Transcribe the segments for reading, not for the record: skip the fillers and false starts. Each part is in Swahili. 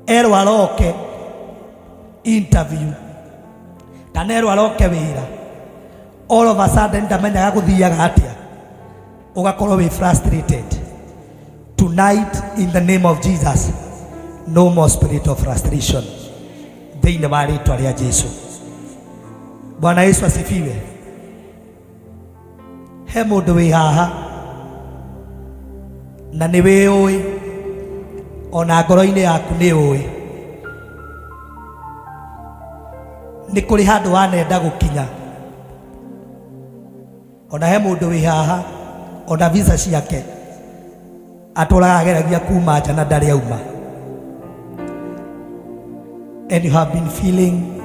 erwa aroke interview kana erwa aroke wira, all of a sudden ndamenyaga guthiaga atia, ugakorwo wi frustrated. Tonight, in the name of Jesus, no more spirit of frustration. Thĩinĩ wa rĩĩtwa rĩa Jesu. Bwana Yesu asifiwe. He mũndũ wĩ haha na nĩ wĩũĩ, ona ngoro-inĩ yaku nĩ ũĩ nĩ kũrĩ handũ wanenda gũkinya. Ona he mũndũ wĩ haha, ona visa ciake atũraga ageragia kuma nja na ndarĩ auma. And you have been feeling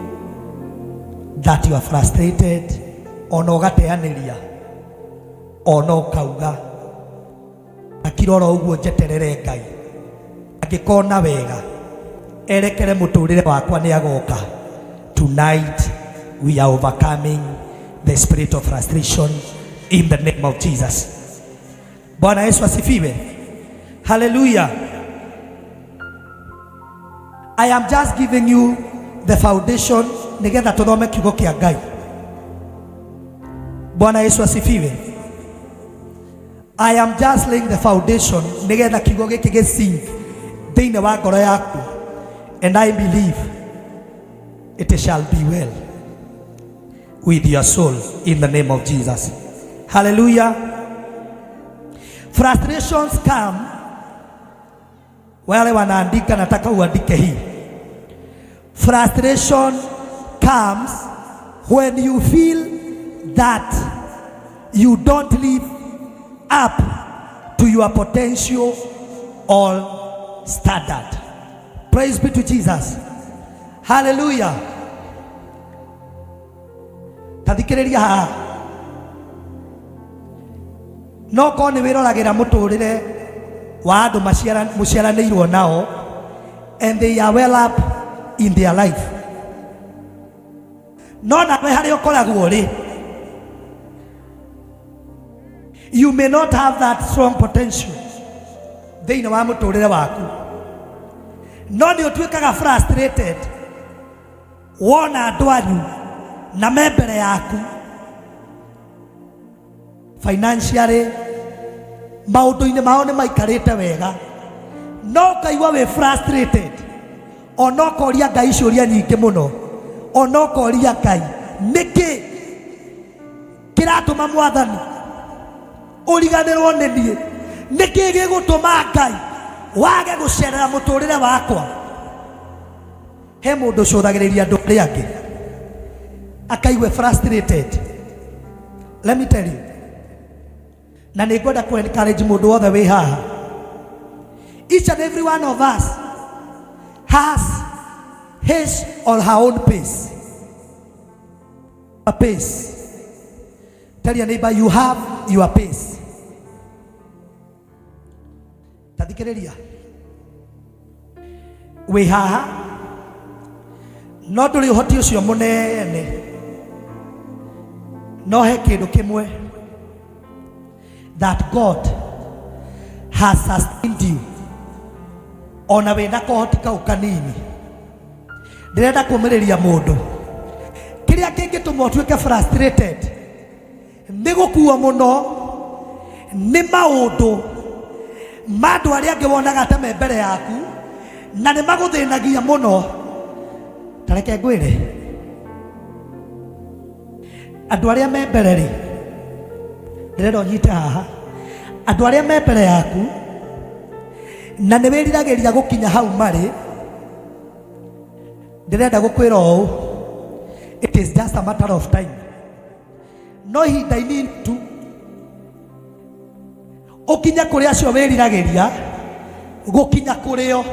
that you are frustrated, ona ũgateanĩria, ona ũkauga akirora ũguo njeterere Ngai, angĩkona wega erekere mũtũrĩre wakwa nĩ agoka. Tonight we are overcoming the spirit of frustration in the name of Jesus. Bwana Yesu asifiwe. Hallelujah. I am just giving you the foundation nigetha tuthome kiugo kia Ngai. Bwana Yesu asifiwe. I am just laying the foundation nigetha kiugo giki gisink thĩinĩ wa ngoro yaku, and I believe it shall be well with your soul in the name of Jesus. Hallelujah. Frustrations come, wale wanaandika nataka uandike hii. Frustration comes when you feel that you don't live up to your potential or standard. Praise be to Jesus. Hallelujah. Tathikĩrĩria haha. No ko nĩ wĩroragĩra mũtũrĩre wa andũ mũciaranĩirwo nao, and they are well up in their life. No nawe harĩa ũkoragwo rĩ, you may not have that strong potential thĩinĩ wa mũtũrĩre waku. No nĩ ũtuĩkaga frustrated wona andũ anyu na me mbere yaku financially, maũndũ-inĩ mao nĩ maikarĩte wega, no kaigua wĩ frustrated, ona ũkoria Ngai ciũria nyingĩ mũno, ona ũkoria Ngai nĩkĩ kĩratũma Mwathani ũriganĩrwo nĩ niĩ, nĩkĩ gĩgũtũma Ngai wage gũcerera mũtũrĩre wakwa. He mũndũ ũcũthagĩrĩria andũ arĩa angĩ akaigua frustrated. Let me tell you, na nĩngwenda ku encourage mũndũ wothe wĩ haha, each and every one of us has his or her own pace. A pace. Tell your neighbor, you have your pace. Tathikĩrĩria, wĩ haha no ndũrĩ ũhoti ũcio mũnene, no he kĩndũ kĩmwe that God has sustained you ona wĩna kohoti kau kanini. Ndĩrenda kũmĩrĩria mũndũ, kĩrĩa kĩngĩtũma ũtuĩke frustrated nĩ gũkuo mũno nĩ maũndũ ma andũ arĩa angĩ wonaga ta me mbere yaku na nĩ magũthĩnagia mũno. Ta reke ngwĩre, andũ arĩa me mbere rĩ, ndĩrenda ũnyite haha, andũ arĩa me mbere yaku na nĩ wĩriragĩria gũkinya hau marĩ, ndĩrenda gũkwĩra ũũ, it is just a matter of time. No ihinda inini tu ũkinya kũrĩa acio wĩriragĩria gũkinya kũrĩo.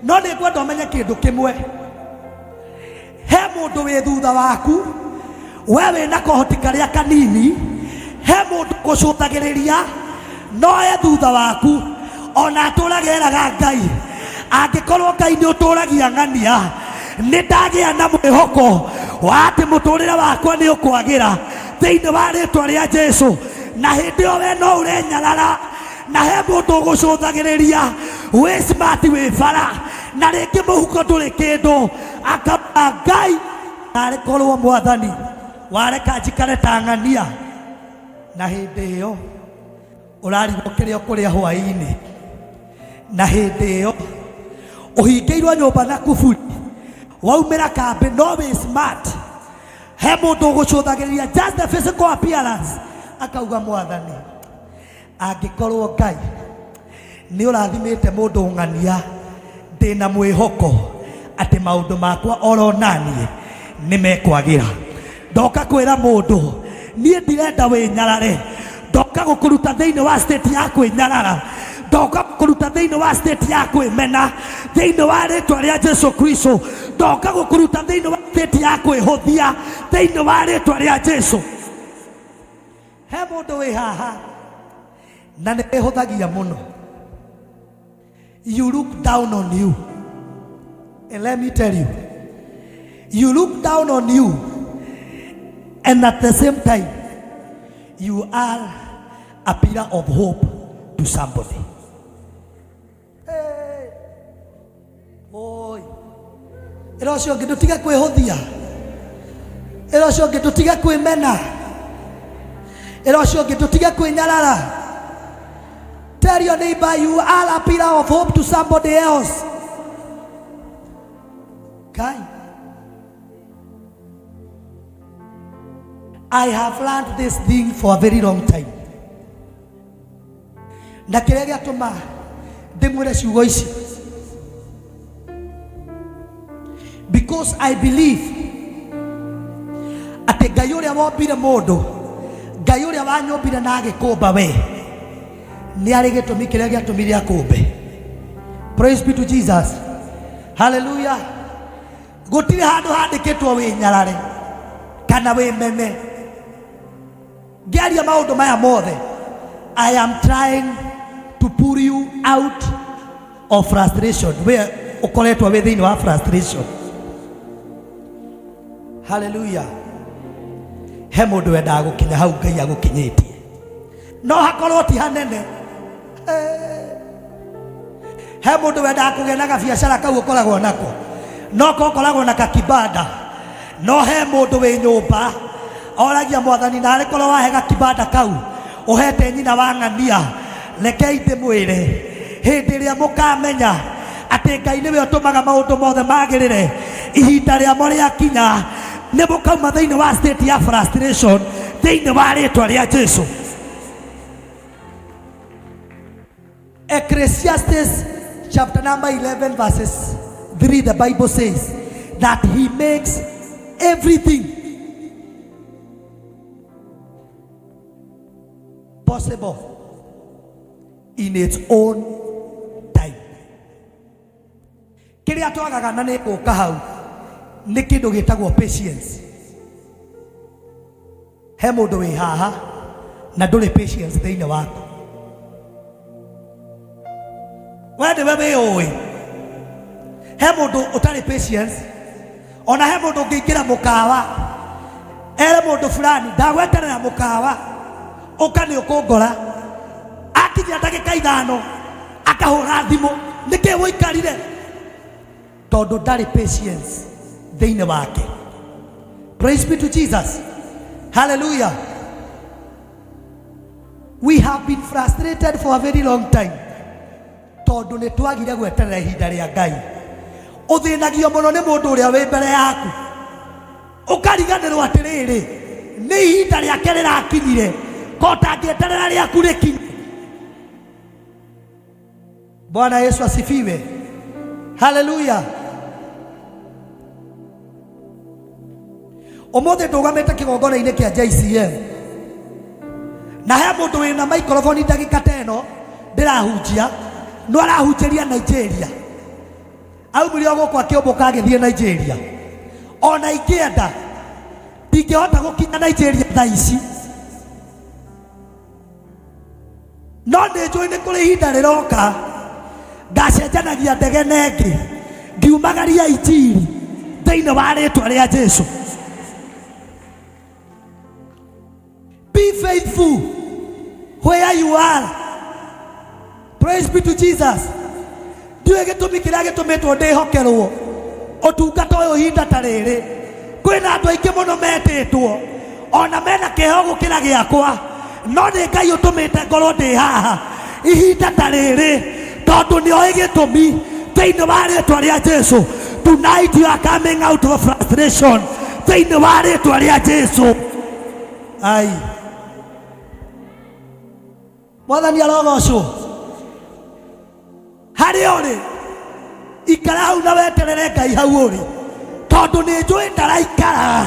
No nĩ ngwenda ũmenye kĩndũ kĩmwe, he mũndũ wĩ thutha waku, we wĩna kohoti karĩa kanini, he mũndũ gũcũthagĩrĩria no e thutha waku, ona atũragĩraga Ngai. Angĩkorwo Ngai nĩ ũtũragia ng'ania, nĩ ndagĩa na mwĩhoko wa atĩ mũtũrĩre wakwa nĩ ũkwagĩra thĩinĩ wa rĩĩtwa rĩa Jesu. Na hĩndĩ ĩyo we no ũrenyarara, na he mũndũ ũgũcũthagĩrĩria wĩ smart wĩ bara, na rĩngĩ mũhuko ndũrĩ kĩndũ, akamba Ngai arĩ korwo Mwathani wareka njikare ta ng'ania. Na hĩndĩ ĩyo ũrarigwo kĩrĩa kũrĩa hwaĩ-inĩ, na hĩndĩ ĩyo ũhingĩirwo nyũmba na kuburi, waumĩra kambĩ no wĩ smart, he mũndũ ũgũcũthagĩrĩria just the physical appearance, akauga Mwathani angĩkorwo Ngai nĩ ũrathimĩte mũndũ ng'ania, ndĩna mwĩhoko atĩ maũndũ makwa oro naniĩ nĩ mekwagĩra. Ndoka kwĩra mũndũ niĩ ndirenda wĩnyarare, ndoka gũkũruta thĩinĩ wa state ya kwĩnyarara, ndoka gũkũruta thĩinĩ wa state ya kwĩmena, thĩinĩ wa rĩtwa rĩa Jesu Kristo, ndoka gũkũruta thĩinĩ wa state ya kwĩhũthia, thĩinĩ wa rĩtwa rĩa Jesu. He mũndũ wĩ haha na nĩ wĩhũthagia mũno. You look down on you, and let me tell you, you look down on you, and at the same time you are a pillar of hope to somebody. Hey, boy, erocio ngĩtũtiga kwĩhũthia, erocio ngĩtũtiga kwĩmena, erocio ngĩtũtiga kwĩnyarara. Tell your neighbor you are a pillar of hope to somebody else. Kai, I have learned this thing for a very long time. Na kĩrĩa gĩatũma ndĩmwĩre ciugo ici, because I believe atĩ Ngai ũrĩa wombire mũndũ, Ngai ũrĩa wanyũmbire na agĩkũmba we, nĩ arĩ gĩtũmi kĩrĩa gĩatũmire akũmbe. Praise be to Jesus. Hallelujah. Gũtirĩ handũ handĩkĩtwo wĩnyarare kana wĩmene. Ngĩaria maũndũ maya mothe, I am trying to pull you out of frustration. Where ũkoretwo wĩ thĩinĩ wa frustration. Hallelujah. He mũndũ wendaga gũkinya hau Ngai agũkinyĩtie, no hakorwo ti hanene. He mũndũ wendaga kũgĩa na gabiacara kau ũkoragwo nako, no ũkoragwo na kakibanda. No he mũndũ wĩ nyũmba oragia Mwathani na arĩ korwo wahe gakibanda kau ũhete nyina wa ng'ania, rekei ndĩmwĩre hĩndĩ ĩrĩa mũkamenya atĩ Ngai nĩwe ũtũmaga maũndũ mothe magĩrĩre, ihinda rĩamo rĩakinya, nĩ mũkauma thĩinĩ wa state ya frustration thĩinĩ wa rĩtwa rĩa Jesu. Ecclesiastes chapter number 11 verses 3, the Bible says that he makes everything possible in its own time. Kĩrĩa twagaga na nĩ gũka hau nĩ kĩndũ gĩtagwo patience. He mũndũ wĩ haha na ndũrĩ patience thĩinĩ waku. Wende wewe ũĩ, he mũndũ ũtarĩ patience, ona he mũndũ ũngĩingĩra mũkawa ere mũndũ fulani ndagweterera mũkawa ũka nĩ ũkũngora, akinyia ndagĩka ithano akahũra thimũ, nĩkĩ wũikarire? Tondũ ndarĩ patience thĩinĩ wake. Praise be to Jesus. Hallelujah. We have been frustrated for a very long time, tondũ nĩ twagire gweterera ihinda rĩa Ngai. Ũthĩnagio mũno nĩ mũndũ ũrĩa wĩ mbere yaku, ũkariganĩrwo atĩrĩrĩ nĩ ihinda rĩake rĩrakinyire, ko tangĩeterera rĩaku rĩkinye. Bwana Yesu asifiwe. Hallelujah. Ũmũthĩ ndũgamĩte kĩgongona-inĩ kĩa JCM, na he mũndũ wĩna microphone ndagĩka ta ĩno ndĩrahunjia, no arahunjĩria Nigeria. Aumire gũkũ akĩũmbũka agĩthiĩ Nigeria. Ona ingĩenda ndingĩhota gũkinya Nigeria thaa ici, no nĩ njũĩ nĩ kũrĩ ihinda rĩroka ngacenjanagia ndege na ĩngĩ ngiumagaria injiri thĩinĩ wa rĩtwa rĩa Jesu. Be faithful where you are. Praise be to Jesus. ndiwe gitumi kiria gitumitwo ndihokerwo utungata uyu hinda ta riri kwina andu aingi muno metitwo ona mena kiho gukira giakwa no ni Ngai utumite ngorwo ndi haha ihinda ta riri tondu ni oi gitumi thiini wa ritwa ria Jesu. Tonight you are coming out of frustration thiini wa ritwa ria Jesu. Ai mwathani arogocwo hari uri ikara hau na weterere Ngai hau uri tondu ni njui ndaraikara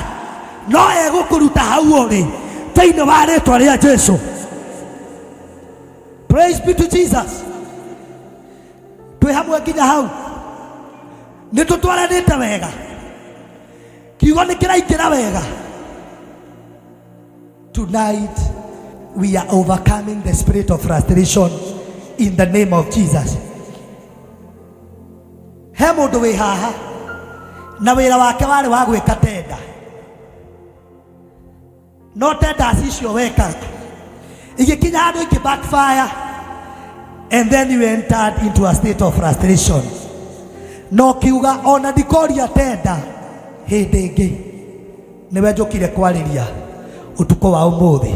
no egukuruta hau uri thiini wa ritwa ria Jesu. Praise be to Jesus. Twi hamwe nginya hau ni tutwaranite wega kiugo ni kiraikira wega. Tonight we are overcoming the spirit of frustration in the name of Jesus. He mundu wi haha na wira wake wari wa gwika tenda no tenda icio weka igikinya handu iki backfire and then you entered into a state of frustration. No kiuga ona ndikoria tenda hindi ingi niwe njukire kwariria utuko wa umuthi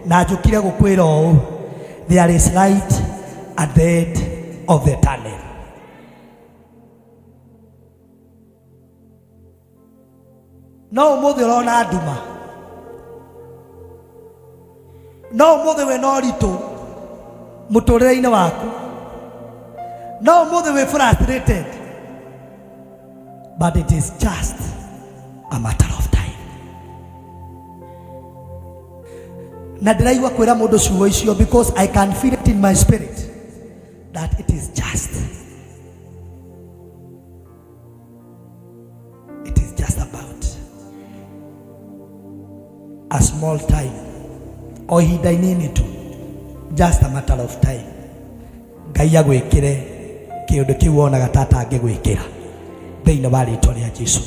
na njukire gukwira uu there is light at the end of the tunnel. No umuthi urona nduma no umuthi we no ritu muturire-ini waku no umuthi we frustrated but it is just a matter of time. Na ndiraigua kwira mundu ciugo icio because I can feel it in my spirit that it is just about a small time or ihinda inini tu, just a matter of time. Ngai agwikire kiundu kiu ona gatata angigwikira thiini wa ritwa ria Jesu.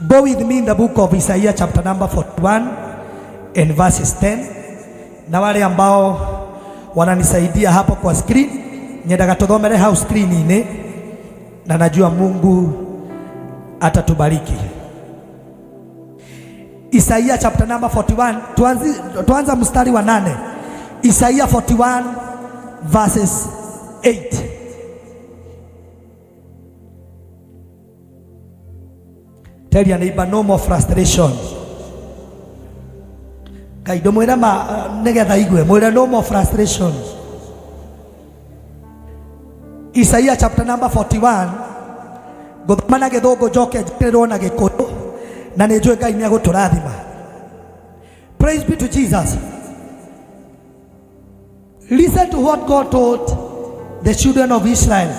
Go with me in the book of Isaiah chapter number 41 and verses 10. Na wale ambao wananisaidia hapo kwa screen, nyendaga tuthomere hau screen-ini na najua Mungu atatubariki. Isaiah chapter number 41, tuanza mstari wa 8. Isaiah 41 verses 8. Tell your neighbor, no more frustration. Kaido mwira negetha igwe mwira no more frustration. Isaiah chapter number 41 gothomana githungu njoke njikirwo na gikuyu na ni njui Ngai ni aguturathima. Praise be to Jesus. Listen to what God told the children of Israel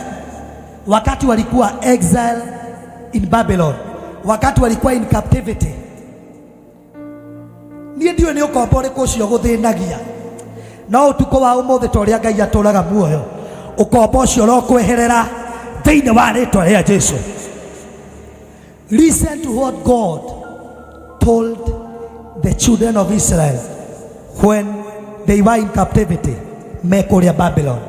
wakati walikuwa exile in Babylon, wakati walikuwa in captivity. Niĩ ndiwe nĩ ũkombo ũrĩkũ ũcio gũthĩnagia no ũtukũ wa ũmũthĩ ta ũrĩa Ngai atũraga muoyo ũkombo ũcio ũrokweherera thĩinĩ wa rĩtwa rĩa Jesu. Listen to what God told the children of Israel when they were in captivity mekũrĩa Babylon.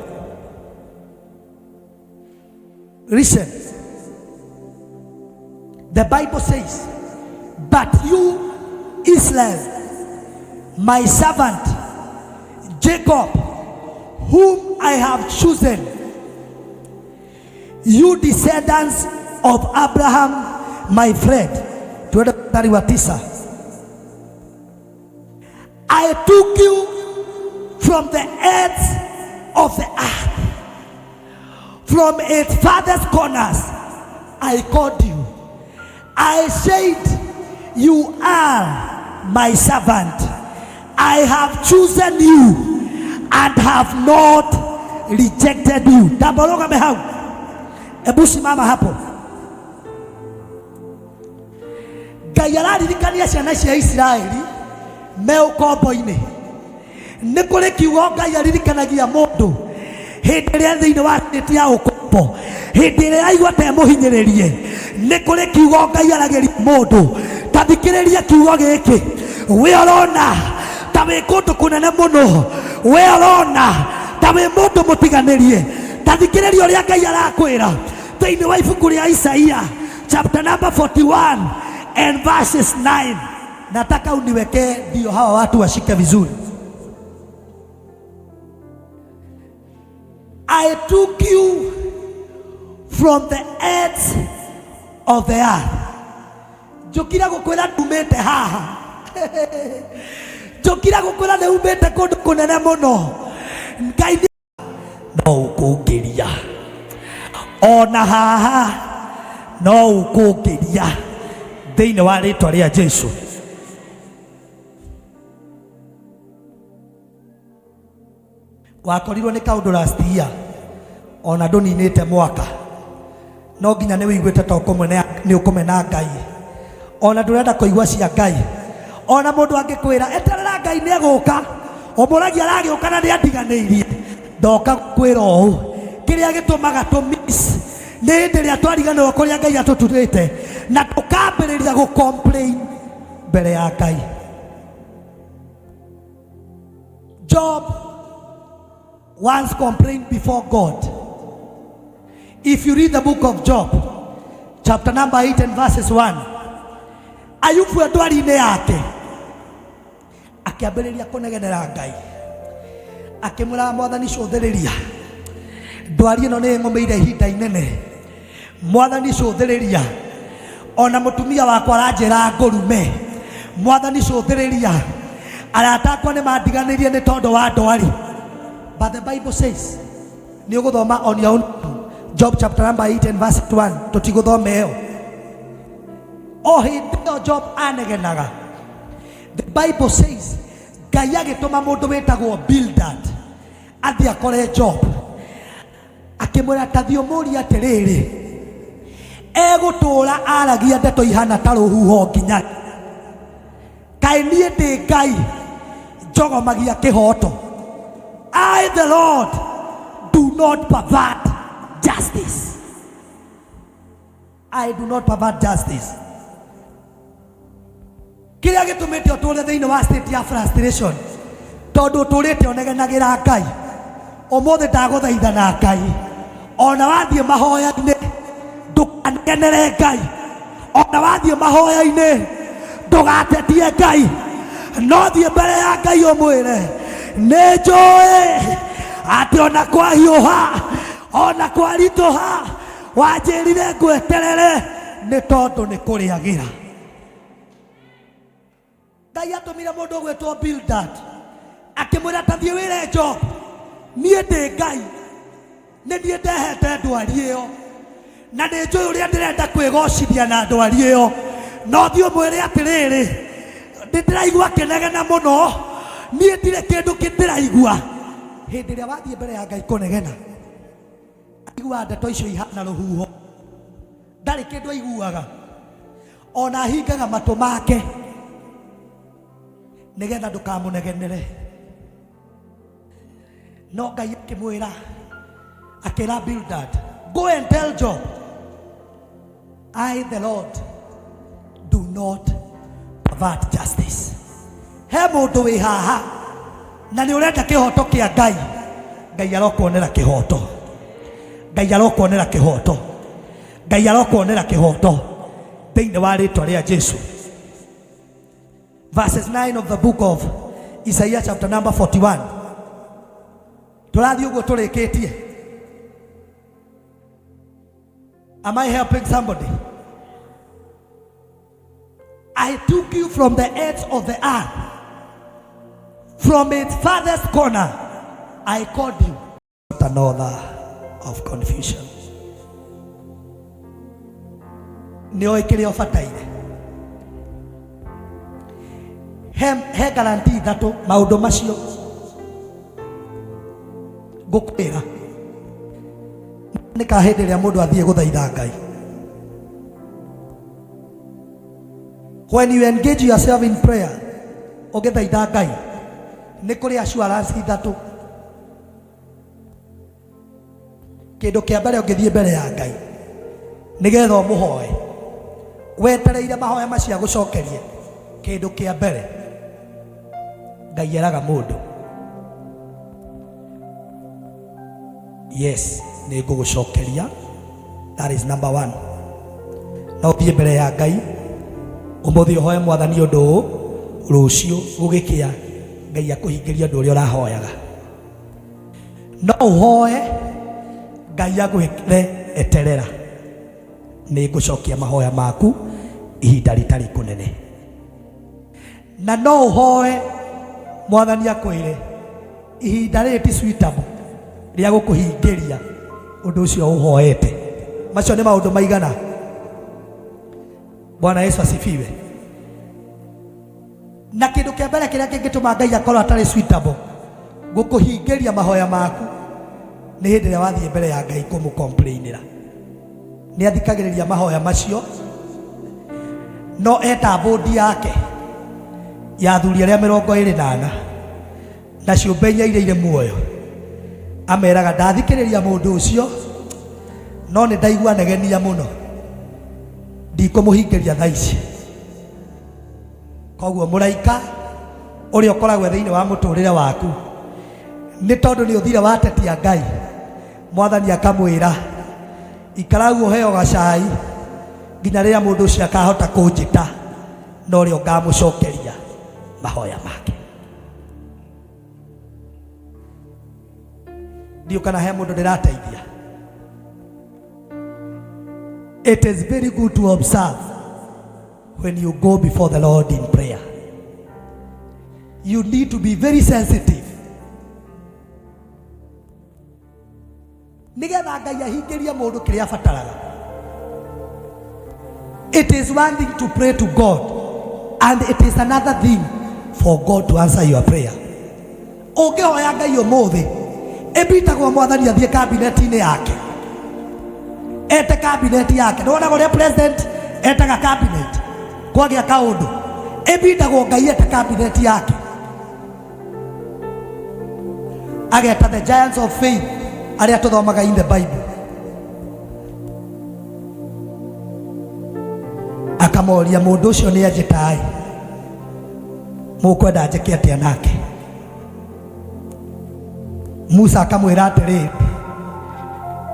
Listen. The Bible says, but you Israel, my servant Jacob, whom I have chosen, you descendants of Abraham my friend. I took you from the ends of the earth, from its farthest corners I called you. I said, you are my servant. I have chosen you and have not rejected you. Taboroga mehau. Ebu simama hapo. Ngai araririkania ciana cia Israeli me ukombo-ini. Nĩ kũrĩ kiugo Ngai aririkanagia mũndũ hĩndĩ ĩrĩa thĩinĩ wa ndĩti ya ũkombo, hĩndĩ ĩrĩa aigua ta mũhinyĩrĩrie. Nĩ kũrĩ kiugo Ngai aragĩria mũndũ. Ta thikĩrĩria kiugo gĩkĩ. We ũrona ta wĩ kũndũ kũnene mũno, we ũrona ta wĩ mũndũ mũtiganĩrie, Tathikiriria uria Ngai arakwira thiini wa ibuku ria Isaia chapter number 41 and verses 9. Nataka uniweke ndio hawa watu washike vizuri. I took you from the ends of the earth. Jokira gukwira ndumite haha. Jokira gukwira ne umite kundu kunene muno. Ngai no ukungiria. Ona haha no ukungiria. Thiini wa ritwa ria Jesu. Wakorirwo ni kaundu last year. Ona nduninite mwaka. No nginya ni wiguite ta ukomene ni ukomena Ngai. Ona ndurenda kuigua cia Ngai. Ona mundu angikwira eterera Ngai ni aguka. Omuragia aragiuka na ni andiganirie. Ndoka kwira uu. Kiria gitumaga tu miss. Ni hindi ria twariganirwo kuria Ngai atuturite na tukambiriria gu complain mbere ya Ngai. Job once complained before God. If you read the book of Job, chapter number 8 and verses 1, Ayubu ndwari-ini yake akiambiriria kunegenera Ngai, akimwira Mwathani cuthiriria, ndwari ino ni ngomeire ihinda inene. Mwathani cuthiriria, ona mutumia wakwa aranjira ngurume. Mwathani cuthiriria, arata akwa ni mandiganirie ni tondu wa ndwari. But the Bible says, ni uguthoma on your own, Job chapter number 8 and verse 1, tutiguthome yo. Oh, hindi Job anegenaga. The Bible says, Ngai agituma mundu wetagwo Bildad athi akore Job, akimwira tathi umurie atiriri, egutura aragia ndeto ihana ta ruhuho nginya kai nie ndi Ngai njogomagia kihoto. I, the Lord, do not pervert justice. I do not pervert justice. Kiria gitumite uture thiini wa state ya frustration tondu uturite onegenagira Ngai. Umuthi ndaguthaitha na Ngai, ona wathie mahoya-ini ndukanegenere Ngai, ona wathie mahoya-ini ndugatetie Ngai, no thie mbere ya Ngai umwire ninjui ati ona kwa hiuha ona kwa rituha wanjirire ngweterere ni tondu ni kuriagira. Ngai atumire mundu gwetwo Bildad akimwira tathie wire Job, nie ndi Ngai, ni nie ndehete ndwari iyo na ni njui uria ndirenda kwigocithia na ndwari iyo, no thie umwire atiriri ndiraigua kinegena muno, nie ndire kindu kindiraigua. Hindi ria wathie mbere ya Ngai kunegena, aigua ndeto icio ihana ruhuho, ndari kindu aiguaga, ona hingaga matu make nigetha ndukamunegenere. No Ngai akimwira, akira Bildad, go and tell Job, I, the Lord, do not pervert justice. He mundu wi haha na ni urenda kihoto kia Ngai, Ngai arokuonera kihoto, Ngai arokuonera kihoto, Ngai arokuonera kihoto thiini wa ritwa ria Jesu. Verses 9 of the book of Isaiah chapter number 41. Turathi uguo turikitie. Am I helping somebody? I took you from the ends of the earth, from its farthest corner I called you. Not another of confusion. Nioi kiria fataire. He guarantee thatu maundu macio gukwira nika hindi ria mundu athie guthaitha Ngai. When you engage yourself in prayer, ugithaitha Ngai, ni kuri assurance thatu. Kindu kia mbere ungithie mbere ya Ngai nigetha umuhoe wetereire mahoya macio gucokerie. Kindu kia mbere Ngai eraga mundu, yes, nĩ ngũgũcokeria. That is number 1. No thiĩ mbere ya Ngai ũmũthĩ ũhoe Mwathani ũndũ ũũ, rũciũ gũgĩkĩa Ngai akũhingĩria ũndũ ũrĩa ũrahoyaga. No ũhoe Ngai agwĩkĩre eterera, nĩ ngũcokia mahoya maku ihinda rĩtarĩ kũnene. Na no ũhoe Mwathani akwĩre ihinda rĩrĩ ti suitable rĩa gũkũhingĩria ũndũ ũcio ũhoete. Macio nĩ maũndũ maigana. Bwana Yesu asifiwe. Na kĩndũ kĩa mbere kĩrĩa kĩngĩtũma Ngai akorwo atarĩ suitable gũkũhingĩria mahoya maku nĩ hĩndĩ ĩrĩa wathiĩ mbere ya Ngai kũmũcomplainĩra. Nĩ athikagĩrĩria mahoya macio, no eta bodi yake ya athuri arĩa 24 na ciũmbe iria irĩ muoyo, ameraga ndathikĩrĩria mũndũ ũcio, no nĩ ndaigua negenia mũno, ndikũmũhingĩria thaa ici. Koguo mũraika ũrĩa ũkoragwo thĩinĩ wa mũtũrĩre waku, nĩ tondũ nĩ ũthire watetia Ngai, Mwathani akamwĩra ikara guo heo gacai nginya rĩrĩa mũndũ ũcio akahota kũnjĩta, no rĩo ngamũcokeria mahoya make. Ndio kana he mũndũ ndĩrateithia. It is very good to observe when you go before the Lord in prayer. You need to be very sensitive. Nigetha Ngai ahingĩrie mũndũ kĩrĩa abataraga. It is one thing to pray to God, and it is another thing for God to answer your prayer. Ũngĩhoya Ngai ũmũthĩ, ebitagwo Mwathani athiĩ kabineti-inĩ yake, ete kabineti yake. Ndona ũrĩa president etaga cabinet kwagĩa kaũndũ, ebitagwo Ngai ete kabineti yake, ageta the giants of faith arĩa tũthomaga in the Bible, akamoria mũndũ ũcio nĩ anjĩtaĩ, mũkwenda njĩke atĩa nake? Musa akamwĩra atĩrĩ,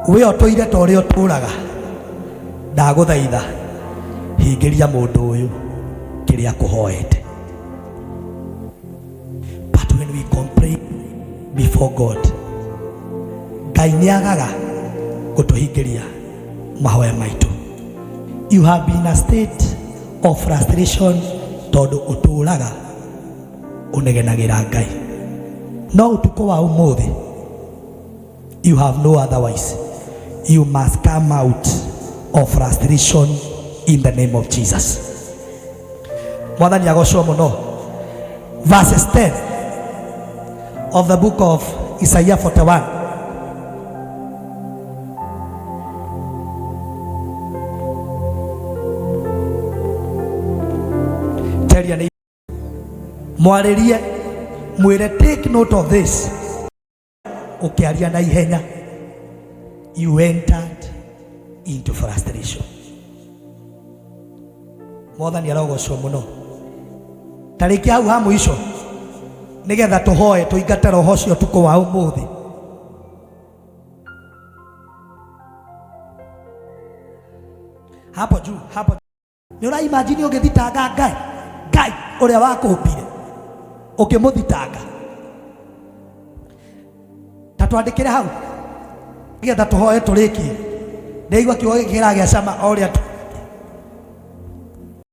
we ũtũire ta ũrĩa ũtũraga, ndagũthaitha hingĩria mũndũ ũyũ kĩrĩa akũhoete. But when we complain before God, Ngai nĩagaga gũtũhingĩria mahoya maitũ. You have been in a state of frustration tondũ ũtũraga ũnegenagĩra Ngai. No ũtukũ wa ũmũthĩ, you have no otherwise. You must come out of frustration in the name of Jesus. Mwathani agocwo mũno. Verses 10 of the book of Isaiah 41. Mwarĩrie mwĩre, take note of this. Ukiaria na ihenya, you entered into frustration. Mwathani arogocwo mũno. Tarĩki hau ha mũico nĩgetha tũhoe tũingate roho ũcio ũtukũ wa ũmũthĩ. Hapo juu, hapo nĩ ũraimagine ũgĩthitanga Ngai ũrĩa wakũmbire, ũkĩmũthitanga. Ta twandĩkĩre hau nĩgetha tũhoe tũrĩkie. Ndaigua kiugo gĩkĩ kĩragĩa cama o ũrĩa